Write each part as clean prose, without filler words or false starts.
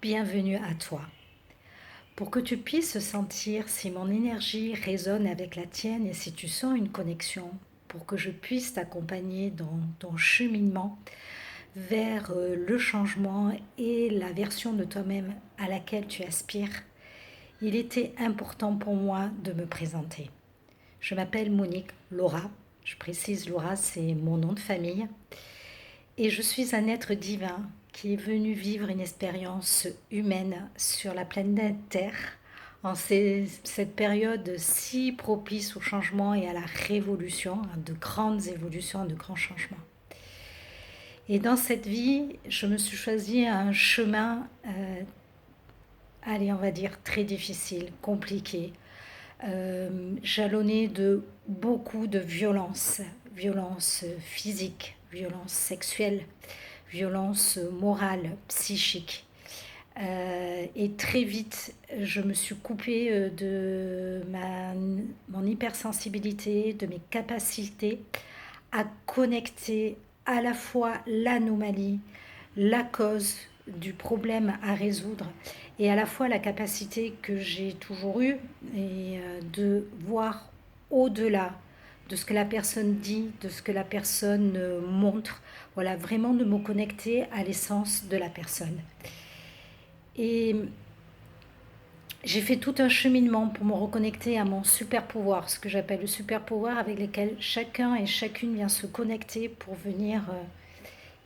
bienvenue à toi. Pour que tu puisses sentir si mon énergie résonne avec la tienne et si tu sens une connexion, pour que je puisse t'accompagner dans ton cheminement vers le changement et la version de toi-même à laquelle tu aspires, il était important pour moi de me présenter. Je m'appelle Monique Laura, je précise Laura, c'est mon nom de famille, et je suis un être divin qui est venu vivre une expérience humaine sur la planète Terre en cette période si propice au changement et à la révolution, à de grandes évolutions, de grands changements. Et dans cette vie, je me suis choisi un chemin, allez, on va dire très difficile, compliqué, jalonné de beaucoup de violences, violences physiques, violences sexuelles, violences morales, psychiques. Et très vite, je me suis coupée mon hypersensibilité, de mes capacités à connecter à la fois l'anomalie, la cause du problème à résoudre et à la fois la capacité que j'ai toujours eue de voir au-delà de ce que la personne dit, de ce que la personne montre. Voilà, vraiment de me connecter à l'essence de la personne. Et j'ai fait tout un cheminement pour me reconnecter à mon super pouvoir, ce que j'appelle le super pouvoir avec lequel chacun et chacune vient se connecter pour venir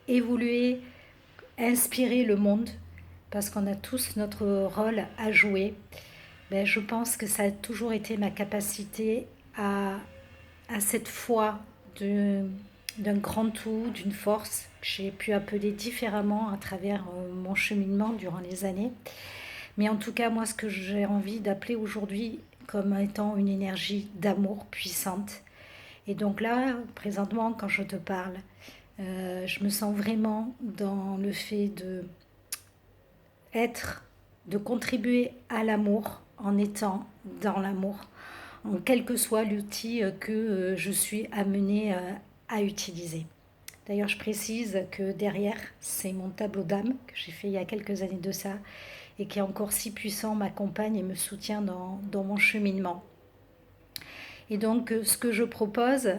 évoluer, inspirer le monde, parce qu'on a tous notre rôle à jouer. Ben, je pense que ça a toujours été ma capacité à cette foi d'un grand tout, d'une force que j'ai pu appeler différemment à travers mon cheminement durant les années. Mais en tout cas, moi, ce que j'ai envie d'appeler aujourd'hui comme étant une énergie d'amour puissante. Et donc là, présentement, quand je te parle, je me sens vraiment dans le fait de contribuer à l'amour en étant dans l'amour, en quel que soit l'outil que je suis amenée à utiliser. D'ailleurs, je précise que derrière, c'est mon tableau d'âme que j'ai fait il y a quelques années de ça et qui est encore si puissant, m'accompagne et me soutient dans mon cheminement. Et donc, ce que je propose,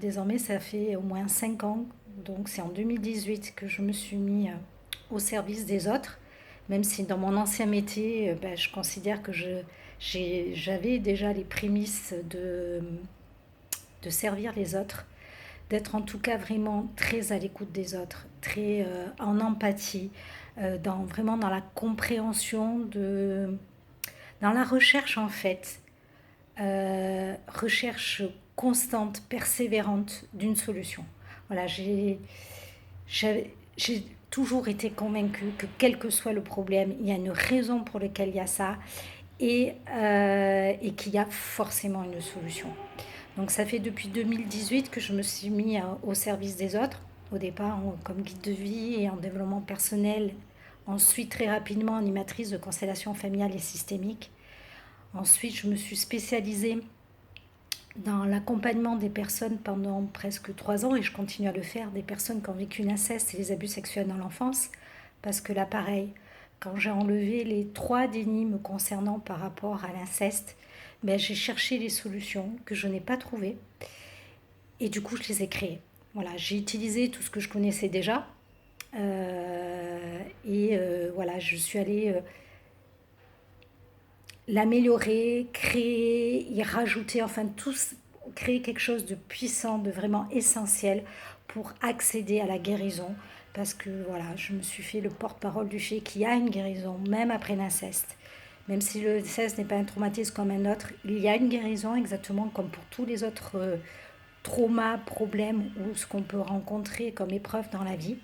désormais, ça fait au moins 5 ans, donc c'est en 2018 que je me suis mis au service des autres, même si dans mon ancien métier, je considère que j'avais déjà les prémices de servir les autres, d'être en tout cas vraiment très à l'écoute des autres, très en empathie, vraiment dans la compréhension, dans la recherche en fait, recherche constante, persévérante d'une solution. Voilà, j'ai toujours été convaincue que quel que soit le problème, il y a une raison pour laquelle il y a ça et qu'il y a forcément une solution. Donc ça fait depuis 2018 que je me suis mis au service des autres, au départ comme guide de vie et en développement personnel, ensuite très rapidement animatrice de constellation familiale et systémique. Ensuite, je me suis spécialisée dans l'accompagnement des personnes pendant presque 3 ans et je continue à le faire, des personnes qui ont vécu l'inceste et les abus sexuels dans l'enfance, parce que là, pareil, quand j'ai enlevé les 3 dénis me concernant par rapport à l'inceste, j'ai cherché les solutions que je n'ai pas trouvées et du coup, je les ai créées. Voilà, j'ai utilisé tout ce que je connaissais déjà voilà, je suis allée l'améliorer, créer, y rajouter, enfin créer quelque chose de puissant, de vraiment essentiel pour accéder à la guérison. Parce que voilà, je me suis fait le porte-parole du fait qu'il y a une guérison, même après l'inceste. Même si l'inceste n'est pas un traumatisme comme un autre, il y a une guérison exactement comme pour tous les autres traumas, problèmes ou ce qu'on peut rencontrer comme épreuve dans la vie.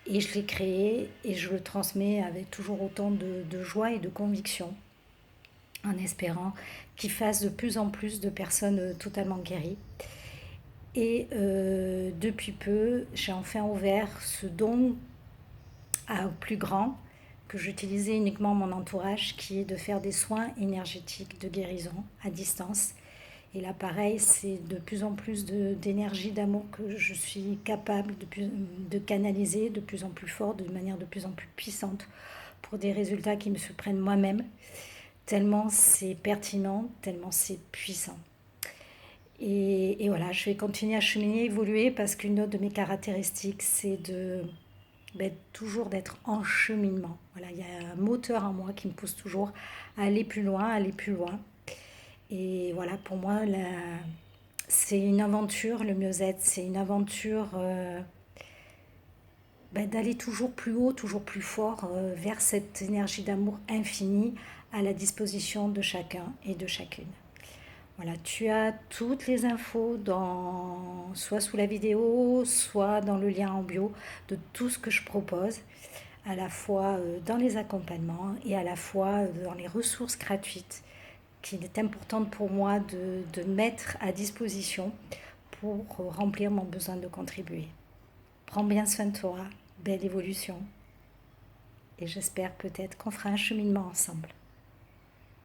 Et je l'ai créé et je le transmets avec toujours autant de joie et de conviction en espérant qu'il fasse de plus en plus de personnes totalement guéries. Et depuis peu, j'ai enfin ouvert ce don à plus grand que j'utilisais uniquement mon entourage, qui est de faire des soins énergétiques de guérison à distance. Et là, pareil, c'est de plus en plus d'énergie, d'amour que je suis capable de canaliser de plus en plus fort, de manière de plus en plus puissante, pour des résultats qui me surprennent moi-même, tellement c'est pertinent, tellement c'est puissant. Et voilà, je vais continuer à cheminer, évoluer, parce qu'une autre de mes caractéristiques, c'est toujours d'être en cheminement. Voilà, il y a un moteur en moi qui me pousse toujours à aller plus loin, à aller plus loin. Et voilà, pour moi, c'est une aventure, le mieux-être, c'est une aventure d'aller toujours plus haut, toujours plus fort vers cette énergie d'amour infini à la disposition de chacun et de chacune. Voilà, tu as toutes les infos soit sous la vidéo, soit dans le lien en bio de tout ce que je propose, à la fois dans les accompagnements et à la fois dans les ressources gratuites qu'il est importante pour moi de mettre à disposition pour remplir mon besoin de contribuer. Prends bien soin de toi, belle évolution, et j'espère peut-être qu'on fera un cheminement ensemble.